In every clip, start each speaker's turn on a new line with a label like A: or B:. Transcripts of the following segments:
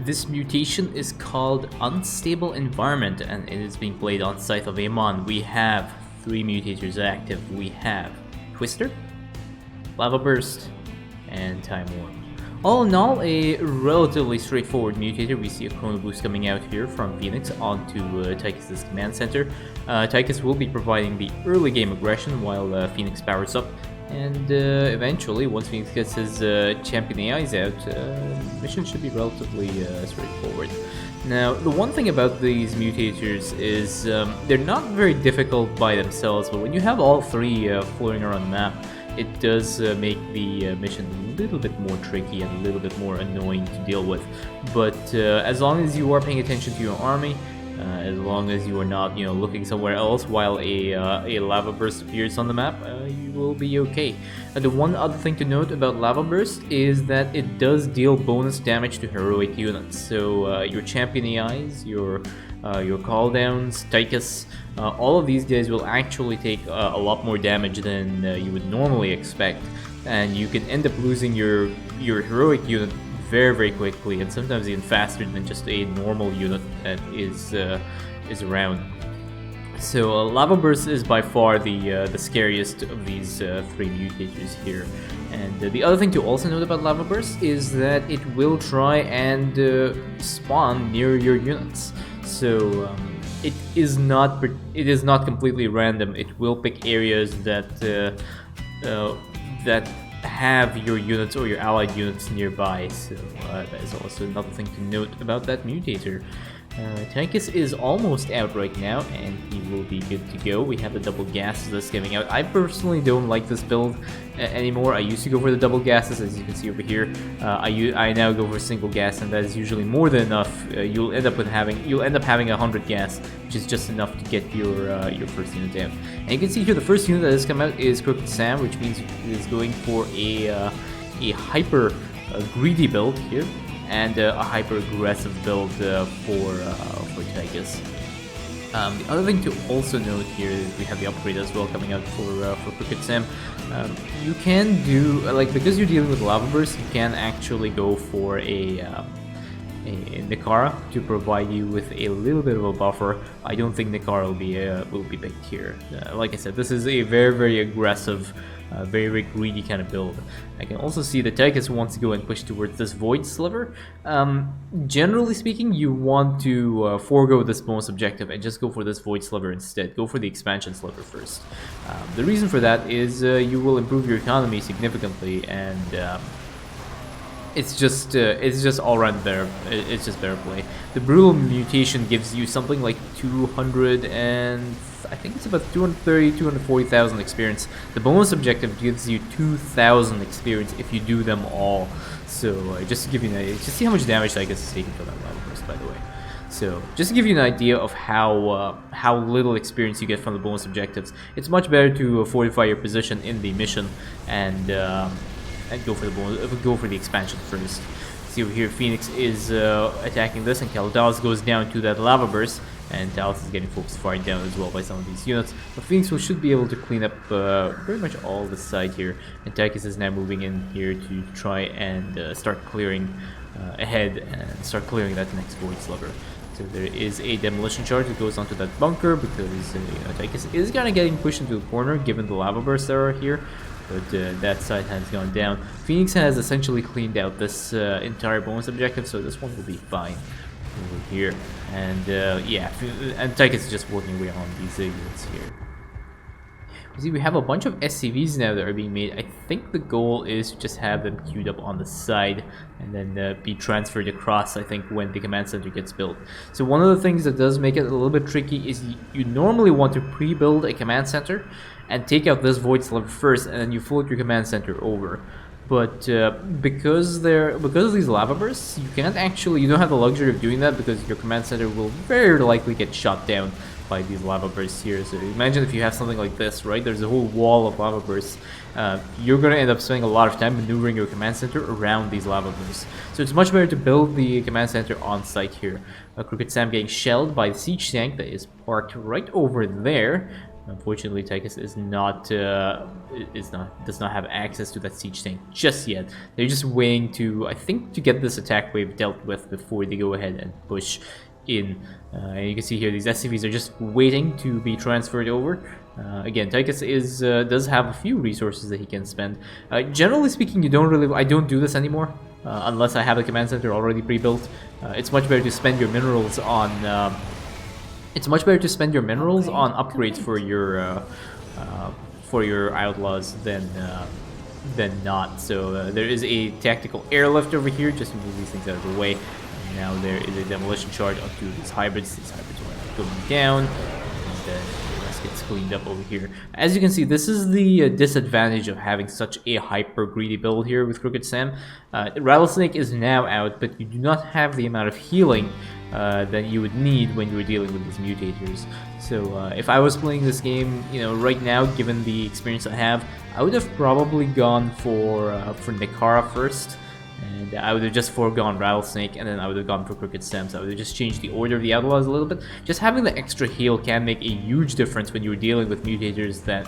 A: This mutation is called Unstable Environment, and it is being played on Scythe of Amon. We have 3 mutators active. We have Twister, Lava Burst, and Time Warp. All in all, a relatively straightforward mutator. We see a Chrono Boost coming out here from Fenix onto Tychus' command center. Tychus will be providing the early game aggression while Fenix powers up. And eventually, once Fenix gets his champion AIs out, mission should be relatively straightforward. Now, the one thing about these mutators is they're not very difficult by themselves, but when you have all 3 floating around the map, it does make the mission a little bit more tricky and a little bit more annoying to deal with. But as long as you are paying attention to your army, as long as you are not, looking somewhere else while a lava burst appears on the map, you will be okay. The one other thing to note about lava burst is that it does deal bonus damage to heroic units. So your champion AIs, your call downs, Tychus, all of these guys will actually take a lot more damage than you would normally expect, and you can end up losing your heroic unit very quickly, and sometimes even faster than just a normal unit that is around. So Lava Burst is by far the scariest of these 3 mutators here. And the other thing to also note about Lava Burst is that it will try and spawn near your units. So it is not completely random. It will pick areas that have your units or your allied units nearby, so that is also another thing to note about that mutator. Tychus is almost out right now, and he will be good to go. We have the double gases that's coming out. I personally don't like this build anymore. I used to go for the double gases, as you can see over here. I now go for single gas, and that is usually more than enough. You'll end up having 100 gas, which is just enough to get your first unit down. And you can see here the first unit that has come out is Crooked Sam, which means it is going for a hyper greedy build here, and a hyper-aggressive build for Tychus. The other thing to also note here is we have the upgrade as well coming out for Crooked Sam. You can do, because you're dealing with Lava Burst, you can actually go for a Nikara to provide you with a little bit of a buffer. I don't think Nikara will be picked here. Like I said, this is a very aggressive, very greedy kind of build. I can also see that Tychus wants to go and push towards this Void Sliver. Generally speaking, you want to forego this bonus objective and just go for this Void Sliver instead. Go for the Expansion Sliver first. The reason for that is you will improve your economy significantly, and it's just all around better. It's just better play. The Brutal Mutation gives you something like 200 and I think it's about 230, 240,000 experience. The bonus objective gives you 2,000 experience if you do them all. So just to give you an idea, just see how much damage Tychus is taking from that Lava Burst, by the way. So just to give you an idea of how little experience you get from the bonus objectives, it's much better to fortify your position in the mission and go for the expansion first. See over here, Fenix is attacking this, and Kaladas goes down to that Lava Burst, and Talos is getting focus fired down as well by some of these units. But Fenix should be able to clean up pretty much all the side here, and Tychus is now moving in here to try and start clearing ahead and start clearing that next Void Sliver. So there is a demolition charge that goes onto that bunker because Tychus is kind of getting pushed into the corner given the Lava Bursts that are here. But that side has gone down. Fenix has essentially cleaned out this entire bonus objective, so this one will be fine over here. And yeah, and Tychus is just working away on these units here. You see, we have a bunch of SCVs now that are being made. I think the goal is to just have them queued up on the side and then be transferred across, I think, when the command center gets built. So one of the things that does make it a little bit tricky is you normally want to pre-build a command center and take out this Void Sliver first, and then you float your command center over. But because of these lava bursts, you don't have the luxury of doing that because your command center will very likely get shot down by these lava bursts here. So imagine if you have something like this, right? There's a whole wall of lava bursts. You're going to end up spending a lot of time maneuvering your command center around these lava bursts. So it's much better to build the command center on site here. Crooked Sam getting shelled by the siege tank that is parked right over there. Unfortunately, Tychus does not have access to that siege tank just yet. They're just waiting to, I think, to get this attack wave dealt with before they go ahead and push in. And you can see here these SCVs are just waiting to be transferred over. Again, Tychus does have a few resources that he can spend. Generally speaking, I don't do this anymore unless I have the command center already pre-built. It's much better to spend your minerals on. It's much better to spend your minerals on upgrades for your outlaws than not. So there is a tactical airlift over here just to move these things out of the way. And now there is a demolition charge onto these hybrids. These hybrids are going down, and then the rest gets cleaned up over here. As you can see, this is the disadvantage of having such a hyper greedy build here with Crooked Sam. Rattlesnake is now out, but you do not have the amount of healing that you would need when you were dealing with these mutators. So if I was playing this game, right now, given the experience I have, I would have probably gone for Nikara first, and I would have just foregone Rattlesnake, and then I would have gone for Crooked Sam. So I would have just changed the order of the outlaws a little bit. Just having the extra heal can make a huge difference when you're dealing with mutators that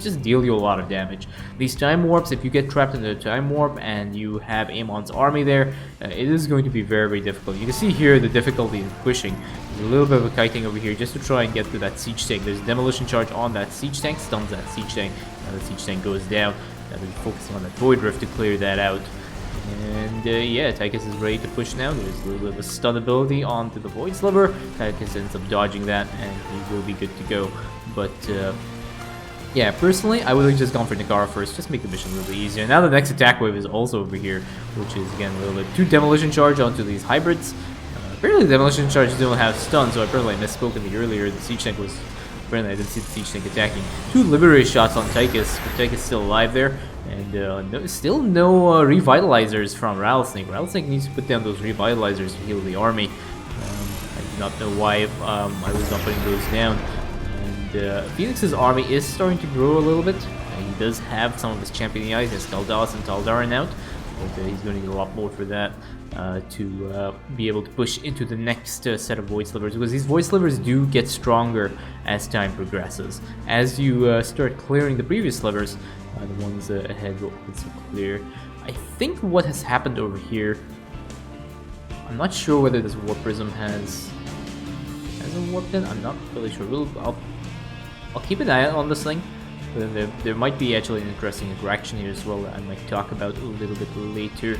A: just deal you a lot of damage. These time warps, if you get trapped in a time warp and you have Amon's army there, it is going to be very, very difficult. You can see here the difficulty in pushing. There's a little bit of a kiting over here just to try and get to that siege tank. There's a demolition charge on that siege tank, stuns that siege tank. Now the siege tank goes down. Now they're focusing on that void rift to clear that out. And yeah, Tychus is ready to push now. There's a little bit of a stun ability onto the Void Sliver. Tychus ends up dodging that, and he will be good to go. But yeah, personally, I would have just gone for Nikara first, just make the mission a little bit easier. Now the next attack wave is also over here, which is again a little bit 2 demolition charge onto these hybrids. Apparently, the demolition charges don't have stun, so apparently I misspoke in the earlier. The siege tank was. Apparently, I didn't see the siege tank attacking. 2 liberate shots on Tychus, but Tychus is still alive there. And still no revitalizers from Rattlesnake. Rattlesnake needs to put down those revitalizers to heal the army. I do not know why I was not putting those down. And Phoenix's army is starting to grow a little bit. He does have some of his champion eyes. He has Kaldalis and Taldaran out. But he's going to need a lot more for that to be able to push into the next set of Void Slivers, because these Void Slivers do get stronger as time progresses. As you start clearing the previous slivers, the ones ahead will also clear. I think what has happened over here, I'm not sure whether this Warp Prism has a Warp Pin. I'm not really sure. I'll keep an eye out on this thing. But then there might be actually an interesting interaction here as well that I might talk about a little bit later.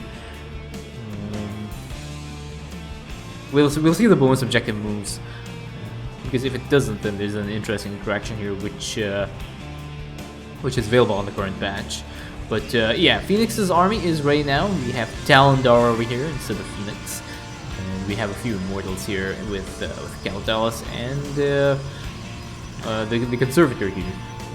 A: We'll see the bonus objective moves, because if it doesn't, then there's an interesting interaction here which is available on the current patch. But yeah, Phoenix's army is ready now. We have Talendar over here instead of Phoenix, and we have a few Immortals here with Kaldalis and the Conservator here.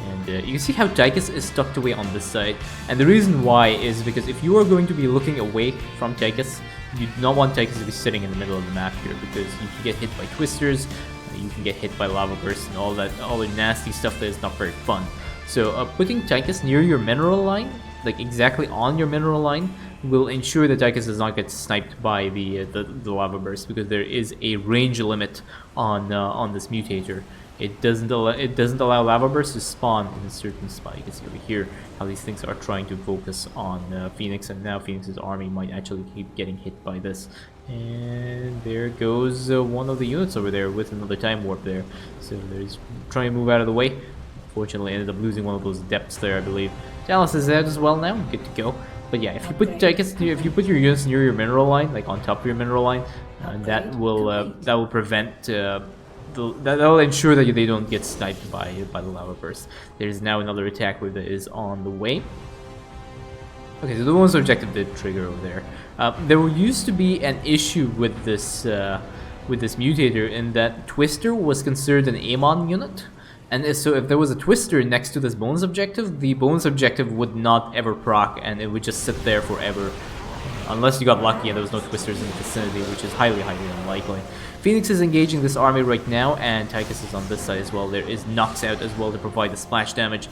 A: And you can see how Tychus is tucked away on this side, and the reason why is because if you are going to be looking away from Tychus, you do not want Tychus to be sitting in the middle of the map here, because you can get hit by Twisters, you can get hit by Lava Bursts and all the nasty stuff that is not very fun. So putting Tychus near your mineral line, like exactly on your mineral line, will ensure that Tychus does not get sniped by the Lava Burst, because there is a range limit on this mutator. It doesn't allow Lava Bursts to spawn in a certain spot. You can see over here how these things are trying to focus on Phoenix, and now Phoenix's army might actually keep getting hit by this. And there goes one of the units over there with another time warp there. So there's trying to move out of the way. Unfortunately, ended up losing one of those depths there, I believe. Dallas is out as well now, good to go. But yeah, if you put your units near your mineral line, like on top of your mineral line, that will prevent. That will ensure that they don't get sniped by the Lava Burst. There's now another attack wave that is on the way. Okay, so the bonus objective did trigger over there. There used to be an issue with this mutator in that Twister was considered an Amon unit, and so if there was a Twister next to this bonus objective, the bonus objective would not ever proc, and it would just sit there forever, unless you got lucky and there was no Twisters in the vicinity, which is highly, highly unlikely. Phoenix is engaging this army right now, and Tychus is on this side as well. There is Nox out as well to provide the splash damage.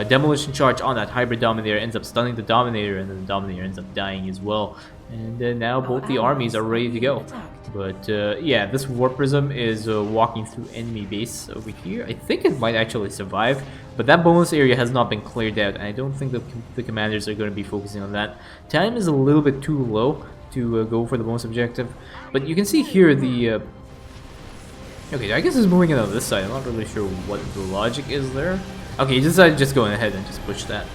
A: Demolition charge on that hybrid Dominator ends up stunning the Dominator, and then the Dominator ends up dying as well. And now both the armies are ready to go. But yeah, this Warp Prism is walking through enemy base over here. I think it might actually survive, but that bonus area has not been cleared out, and I don't think the commanders are going to be focusing on that. Time is a little bit too low to go for the bonus objective, but you can see here the... Okay, I guess he's moving it on this side. I'm not really sure what the logic is there. Okay, he decided just going ahead and just push that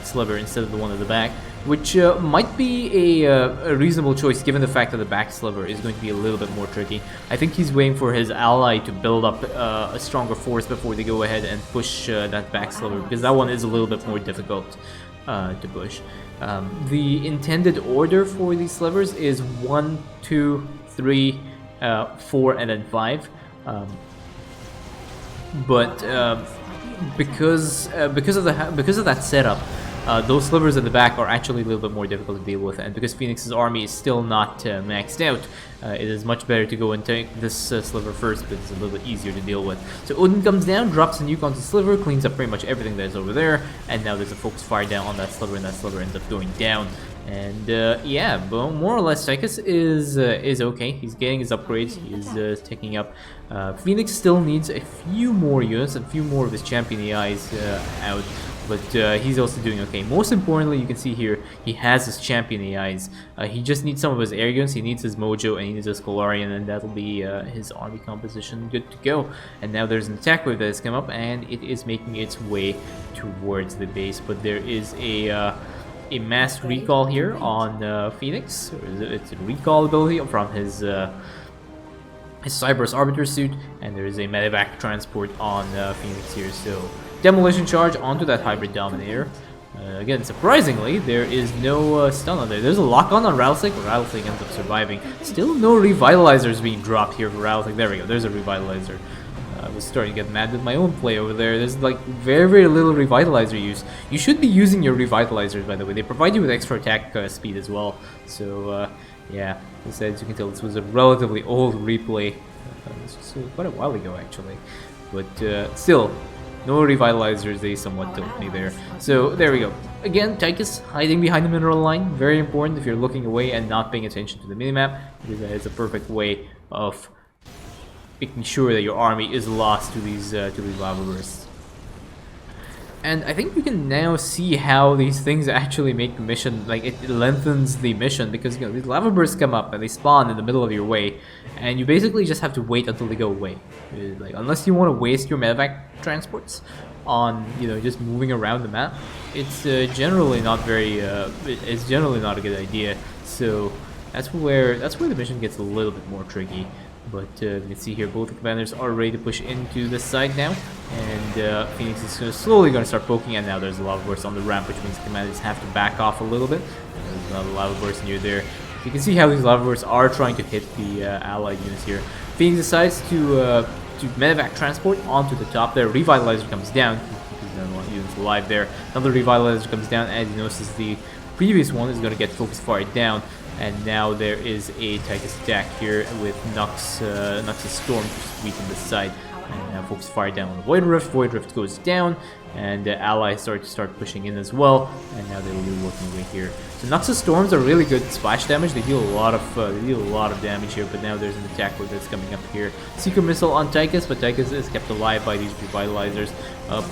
A: sliver instead of the one at the back, which might be a reasonable choice given the fact that the back sliver is going to be a little bit more tricky. I think he's waiting for his ally to build up a stronger force before they go ahead and push that back sliver, because that one is a little bit more difficult to push. The intended order for these slivers is 1, 2, 3, 4, and then 5. Because of that setup, those slivers at the back are actually a little bit more difficult to deal with, and because Phoenix's army is still not maxed out, it is much better to go and take this sliver first, but it's a little bit easier to deal with. So Odin comes down, drops a nuke onto the sliver, cleans up pretty much everything that is over there, and now there's a focus fire down on that sliver, and that sliver ends up going down. And yeah, but more or less, Tychus is okay. He's getting his upgrades. He's taking up. Fenix still needs a few more units, a few more of his champion AIs out, but he's also doing okay. Most importantly, you can see here he has his champion AIs. He just needs some of his air units. He needs his Mojo and he needs his Scalarian, and that'll be his army composition good to go. And now there's an attack wave that has come up, and it is making its way towards the base. But there is a mass recall here on Fenix. It's a recall ability from his Cyberus Arbiter suit, and there is a medevac transport on Fenix here. So demolition charge onto that hybrid dominator. Again, surprisingly, there is no stun on there. There's a lock on Rattlesnake, but Rattlesnake ends up surviving. Still no revitalizers being dropped here for Rattlesnake. There we go, there's a revitalizer. I was starting to get mad with my own play over there. There's like very little revitalizer use. You should be using your revitalizers, by the way. They provide you with extra attack speed as well. So yeah, as you can tell, this was a relatively old replay. This was quite a while ago actually, but still, no revitalizers. They somewhat tilt me there. So there we go. Again, Tychus hiding behind the mineral line. Very important if you're looking away and not paying attention to the minimap, because that is a perfect way of making sure that your army is lost to these lava bursts. And I think you can now see how these things actually make the mission, like it lengthens the mission, because you know these lava bursts come up and they spawn in the middle of your way, and you basically just have to wait until they go away. Like unless you want to waste your medevac transports on just moving around the map, it's generally not very it's generally not a good idea. So that's where the mission gets a little bit more tricky. But you can see here both the commanders are ready to push into this side now, and Fenix is slowly going to start poking, and now there's a lava burst on the ramp, which means the commanders have to back off a little bit. There's another lava burst near there. You can see how these lava bursts are trying to hit the allied units here. Phoenix decides to medevac transport onto the top there. Revitalizer comes down, because none of the units alive there. Another revitalizer comes down, as you notice the previous one is going to get focus fired down. And now there is a Tychus attack here with Nux's Storm to sweep on this side. And now focus fire down on the Void Rift. Void Rift goes down, and the allies start pushing in as well. And now they're really working away here. So Nux's Storms are really good splash damage. They deal a lot of damage here. But now there's an attack wave that's coming up here. Seeker Missile on Tychus, but Tychus is kept alive by these revitalizers.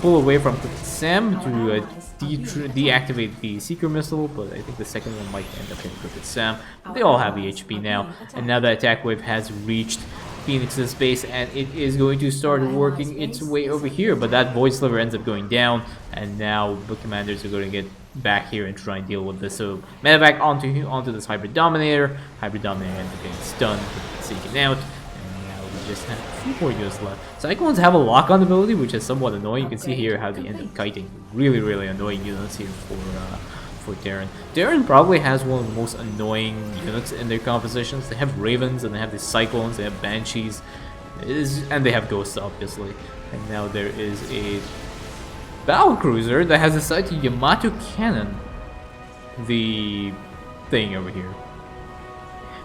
A: Pull away from Sam to deactivate the Seeker Missile, but I think the second one might end up hitting Crooked Sam. They all have the HP now, and now the attack wave has reached Phoenix's base, and it is going to start working its way over here, but that Void Sliver ends up going down, and now the commanders are going to get back here and try and deal with this. So medevac onto this Hybrid Dominator. Hybrid Dominator ends up getting stunned, taken out. Just have a few more units left. Cyclones have a lock-on ability, which is somewhat annoying. You can see here how they end up kiting. Really annoying units here for Terran. Terran probably has one of the most annoying units in their compositions. They have Ravens, and they have the Cyclones, they have Banshees, and they have Ghosts, obviously. And now there is a Battlecruiser that has decided to Yamato Cannon the thing over here.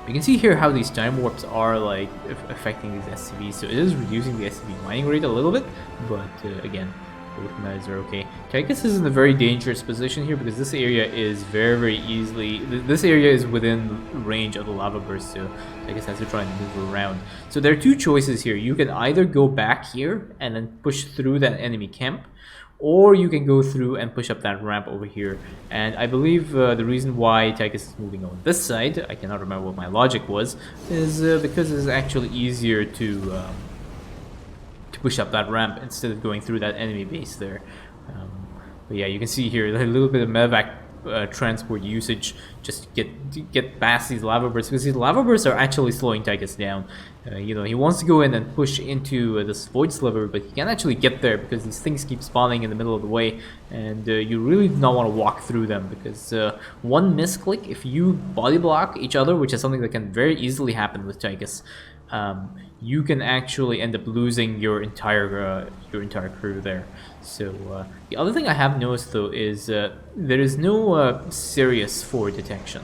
A: You can see here how these time warps are like affecting these SCVs. So it is reducing the SCV mining rate a little bit, but again, Both commanders are okay. Tychus is in a very dangerous position here because this area is very easily... This area is within range of the lava burst, so Tychus has to try and move around. So there are two choices here. You can either go back here and then push through that enemy camp, or you can go through and push up that ramp over here. And I believe the reason why Tychus is moving on this side, I cannot remember what my logic was, is because it's actually easier to push up that ramp instead of going through that enemy base there. But yeah, you can see here a little bit of medevac transport usage just to get past these lava bursts, because these lava bursts are actually slowing Tychus down. You know, he wants to go in and push into this void sliver, but he can't actually get there because these things keep spawning in the middle of the way, and you really do not want to walk through them, because one misclick, if you body block each other, which is something that can very easily happen with Tychus, you can actually end up losing your entire crew there. So the other thing I have noticed though is there is no Sirius for detection.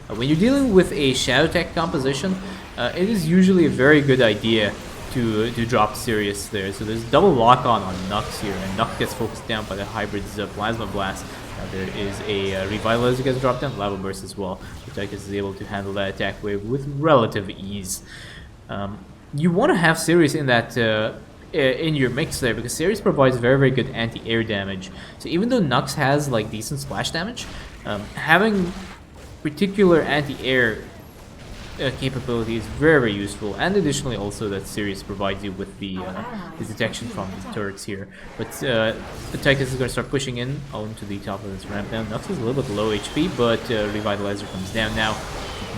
A: When you're dealing with a Shadow Tech composition, it is usually a very good idea to drop Sirius there. So there's double lock-on Nux here, and Nux gets focused down by the Hybrid's Plasma Blast. There is a Revitalizer gets dropped down, Lava Burst as well. Tychus is able to handle that attack wave with relative ease. You want to have Sirius in that in your mix there, because Sirius provides very good anti-air damage. So even though Nux has like decent splash damage, having particular anti-air capability is very useful, and additionally also that Sirius provides you with the detection from the turrets here. But Tychus is going to start pushing in onto the top of this ramp now. Nux is a little bit low HP, but Revitalizer comes down now.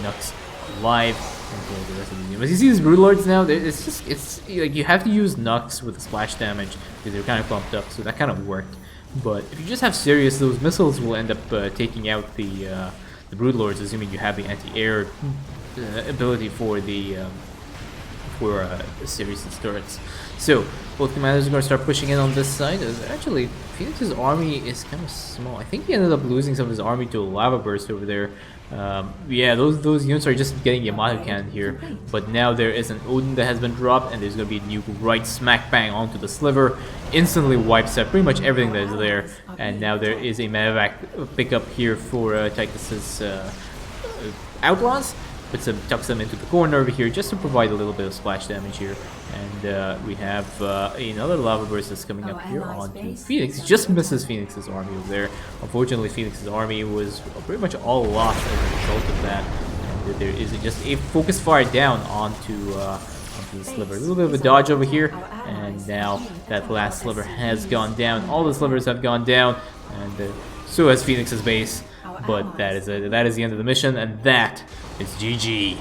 A: Nux alive. The rest of the units. You see these Brood Lords now, it's like you have to use Nux with the splash damage because they're kind of clumped up, so that kind of worked. But if you just have Sirius, those missiles will end up taking out the Brood Lords, assuming you have the anti-air ability for the Sirius's turrets. So both commanders are going to start pushing in on this side. Actually, Phoenix's army is kind of small. I think he ended up losing some of his army to a lava burst over there. Yeah, those units are just getting Yamato cannon here, but now there is an Odin that has been dropped, and there's going to be a nuke right smack bang onto the sliver. Instantly wipes out pretty much everything that is there, and now there is a medevac pickup here for Tychus's Outlaws. Tucks them into the corner over here just to provide a little bit of splash damage here. And we have another lava burst that's coming up here onto Phoenix. It just misses Phoenix's army over there. Unfortunately, Phoenix's army was pretty much all lost as a result of that. And there is just a focus fire down onto the sliver. A little bit of a dodge over here, and now that last sliver has gone down. All the slivers have gone down, and so has Phoenix's base. But that is the end of the mission, and that is GG.